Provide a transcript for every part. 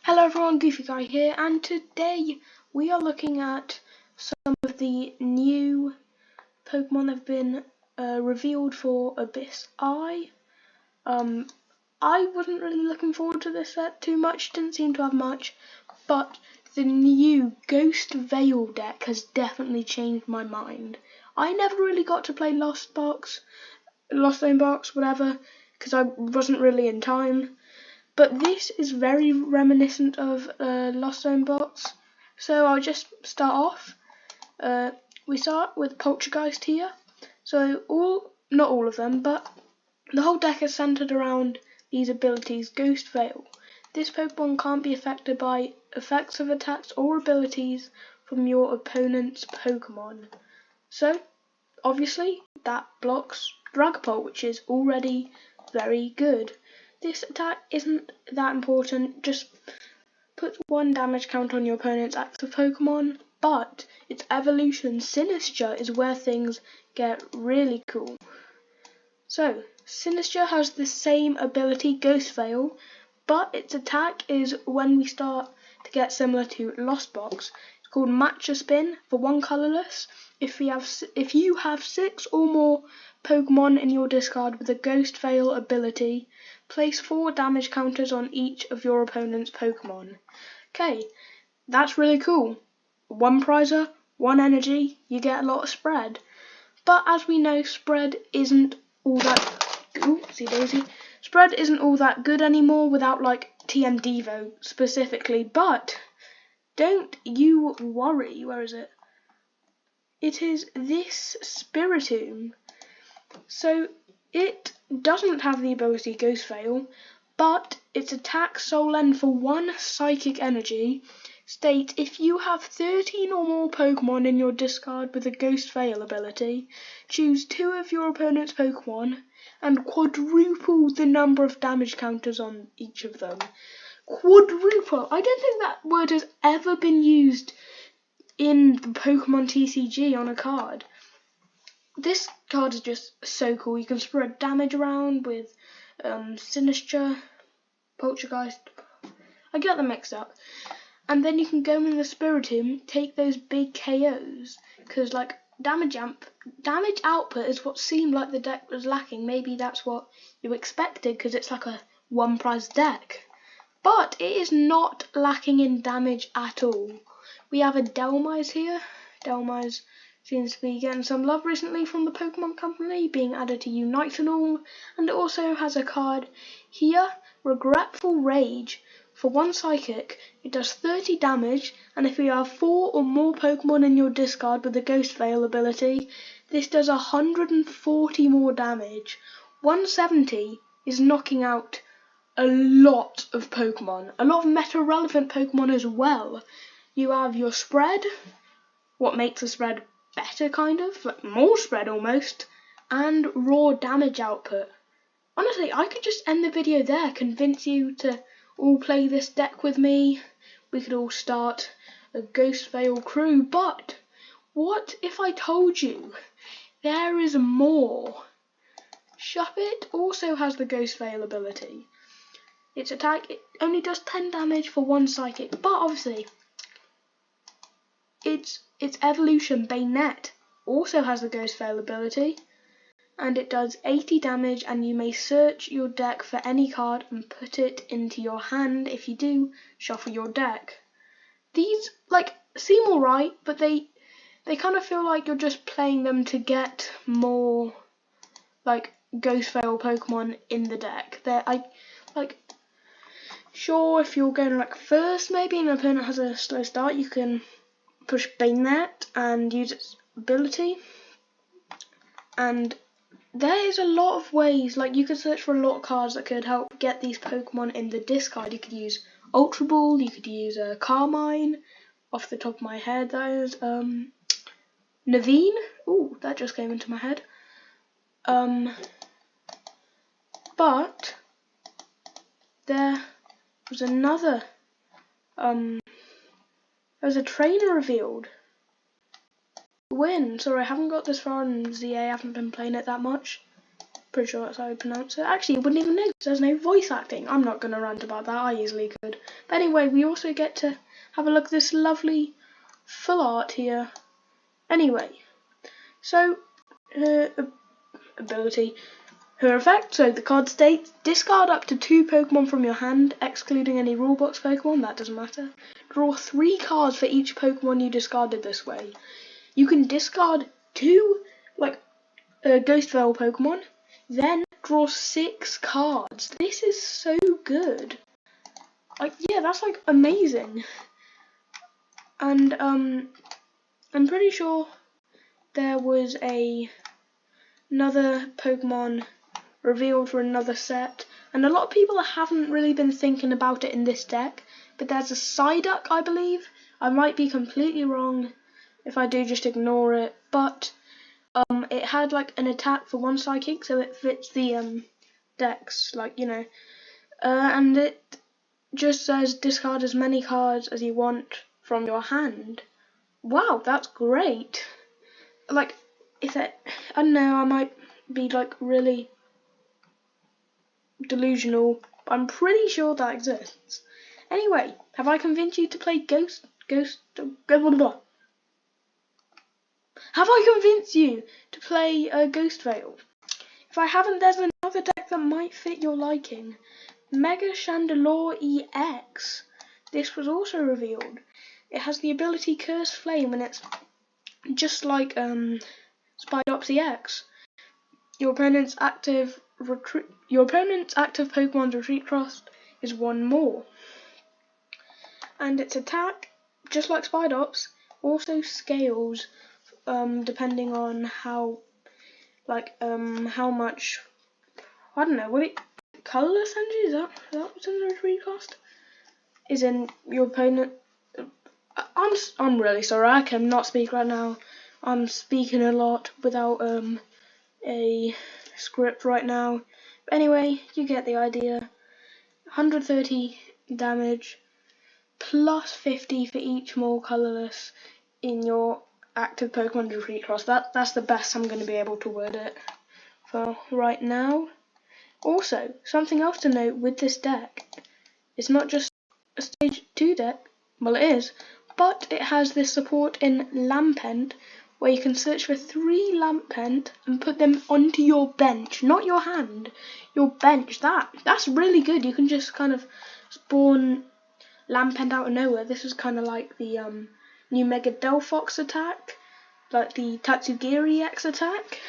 Hello everyone, Goofy Guy here, and today we are looking at some of the new Pokemon that have been revealed for Abyss Eye. I wasn't really looking forward to this set too much, didn't seem to have much, but the new Ghost Veil deck has definitely changed my mind. I never really got to play Lost Zone Box, whatever, because I wasn't really in time. But this is very reminiscent of Lost Zone Box, so I'll just start off. We start with Poltergeist here. So not all of them, but the whole deck is centered around these abilities. Ghost Veil. This Pokemon can't be affected by effects of attacks or abilities from your opponent's Pokemon. So, obviously, that blocks Dragapult, which is already very good. This attack isn't that important, just puts 1 damage count on your opponent's active Pokemon, but its evolution, Sinister, is where things get really cool. So, Sinister has the same ability, Ghost Veil, but its attack is when we start to get similar to Lost Box. It's called Match a Spin for 1 colourless. If you have 6 or more Pokemon in your discard with a Ghost Veil ability, place 4 damage counters on each of your opponent's Pokemon. Okay, that's really cool. 1 prizer, 1 energy, you get a lot of spread. But as we know, spread isn't all that good anymore without like TM Devo specifically. But don't you worry. Where is it? It is this Spiritomb. So it doesn't have the ability Ghost Veil, but its attack Soul End for 1 psychic energy states if you have 13 or more Pokemon in your discard with a Ghost Veil ability, choose 2 of your opponent's Pokemon and quadruple the number of damage counters on each of them. Quadruple! I don't think that word has ever been used in the Pokemon TCG on a card. This card is just so cool. You can spread damage around with Sinister, Poltergeist. I get them mixed up. And then you can go in the Spiritomb, take those big KOs. Because like damage output is what seemed like the deck was lacking. Maybe that's what you expected because it's like a 1 prize deck. But it is not lacking in damage at all. We have a Dhelmise here. Dhelmise seems to be getting some love recently from the Pokemon Company, being added to Unite and all. And it also has a card here, Regretful Rage. For 1 psychic, it does 30 damage, and if you have 4 or more Pokemon in your discard with the Ghost Veil ability, this does 140 more damage. 170 is knocking out a lot of Pokemon, a lot of meta-relevant Pokemon as well. You have your spread, what makes the spread better kind of, like more spread almost, and raw damage output. Honestly, I could just end the video there, convince you to all play this deck with me. We could all start a Ghost Veil crew, but what if I told you there is more? Shuppet also has the Ghost Veil ability. Its attack, it only does 10 damage for 1 psychic, but obviously its evolution, Bayonet, also has the Ghost Veil ability, and it does 80 damage, and you may search your deck for any card and put it into your hand. If you do, shuffle your deck. These seem alright, but they kind of feel like you're just playing them to get more Ghost Veil Pokemon in the deck. Sure, if you're going first maybe and the opponent has a slow start, you can push Bayonet and use its ability. And there is a lot of ways, you could search for a lot of cards that could help get these Pokemon in the discard. You could use Ultra Ball, you could use Carmine, off the top of my head those, Naveen, ooh, that just came into my head. But there was another, there was a trainer revealed. Sorry, I haven't got this far in ZA, I haven't been playing it that much. Pretty sure that's how you pronounce it. Actually, you wouldn't even know because there's no voice acting. I'm not going to rant about that. I easily could. But anyway, we also get to have a look at this lovely full art here. Anyway, so her ability, her effect. So the card states, discard up to 2 Pokemon from your hand, excluding any rulebox Pokemon. That doesn't matter. Draw 3 cards for each Pokemon you discarded this way. You can discard 2 Ghost Veil Pokemon, then draw 6 cards. This is so good. Yeah, that's amazing. And I'm pretty sure there was another Pokemon revealed for another set, and a lot of people haven't really been thinking about it in this deck. But there's a Psyduck, I believe. I might be completely wrong. If I do, just ignore it. But it had an attack for 1 psychic, so it fits the decks, and it just says discard as many cards as you want from your hand. Wow, that's great. Is it? I don't know. I might be really delusional, but I'm pretty sure that exists. Anyway, have I convinced you to play Ghost? Have I convinced you to play Ghost Veil? If I haven't, there's another deck that might fit your liking. Mega Chandelure EX. This was also revealed. It has the ability Curse Flame, and it's just like Spidops EX. Your opponent's active Pokemon's retreat cost is 1 more. And its attack, just like Spidops, also scales depending on how much, I don't know, colorless energy, is that what's in the retreat cost? Is in your opponent. I'm really sorry, I cannot speak right now. I'm speaking a lot without a script right now. But anyway, you get the idea. 130 damage plus 50 for each more colorless in your active Pokemon retreat cost. That's the best I'm going to be able to word it for right now. Also, something else to note with this deck, it's not just a stage 2 deck, well it is, but it has this support in Lampent, where you can search for 3 Lampent and put them onto your bench, not your hand, your bench. That's really good. You can just kind of spawn Lampent out of nowhere. This is kind of like the new Mega Delphox attack, like the Tatsugiri X attack.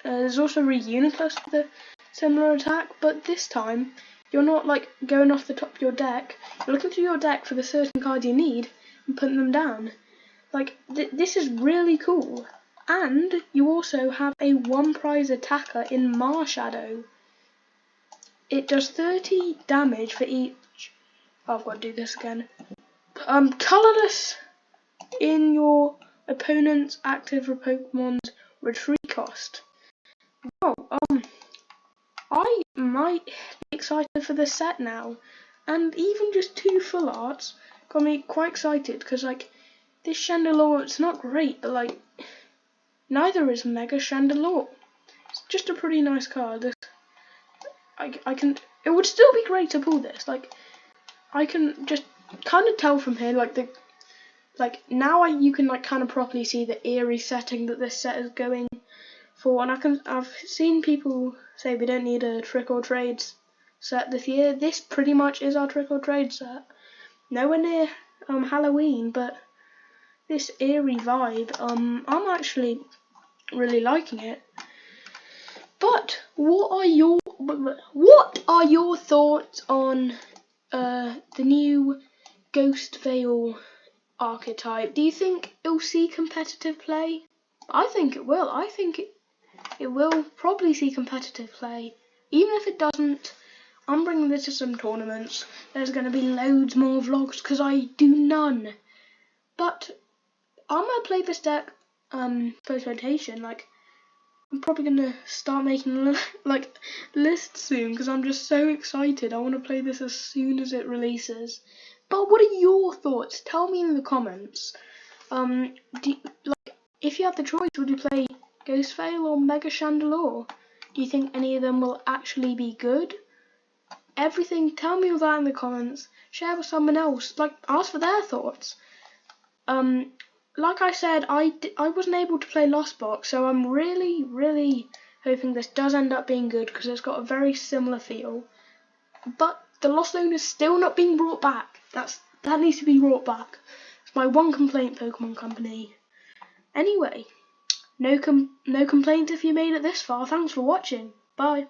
There's also Reuniclus with a similar attack, but this time you're not going off the top of your deck. You're looking through your deck for the certain cards you need and putting them down. This is really cool. And you also have a 1 prize attacker in Marshadow. It does 30 damage for each. Oh, I've got to do this again. Colorless in your opponent's active Pokemon's retreat cost. Wow, I might be excited for this set now, and even just 2 full arts got me quite excited, because this Chandelure, it's not great, but neither is Mega Chandelure. It's just a pretty nice card. It would still be great to pull this. I can just kind of tell from here, now you can kind of properly see the eerie setting that this set is going for, and I've seen people say we don't need a trick or trade set this year. This pretty much is our trick or trade set. Nowhere near Halloween, but this eerie vibe, I'm actually really liking it. But what are your thoughts on the new Ghost Veil archetype? Do you think it'll see competitive play? I think it will. I think it will probably see competitive play. Even if it doesn't, I'm bringing this to some tournaments. There's going to be loads more vlogs because I do none. But I'm going to play this deck post-rotation. I'm probably going to start making lists soon because I'm just so excited. I want to play this as soon as it releases. But what are your thoughts? Tell me in the comments. If you had the choice, would you play Ghost Veil or Mega Chandelure? Do you think any of them will actually be good? Everything, tell me all that in the comments. Share with someone else. Like, ask for their thoughts. Like I said, I wasn't able to play Lost Box, so I'm really hoping this does end up being good because it's got a very similar feel. But the Lost Zone is still not being brought back. That needs to be brought back. It's my one complaint, Pokemon Company. Anyway, no complaints if you made it this far. Thanks for watching. Bye.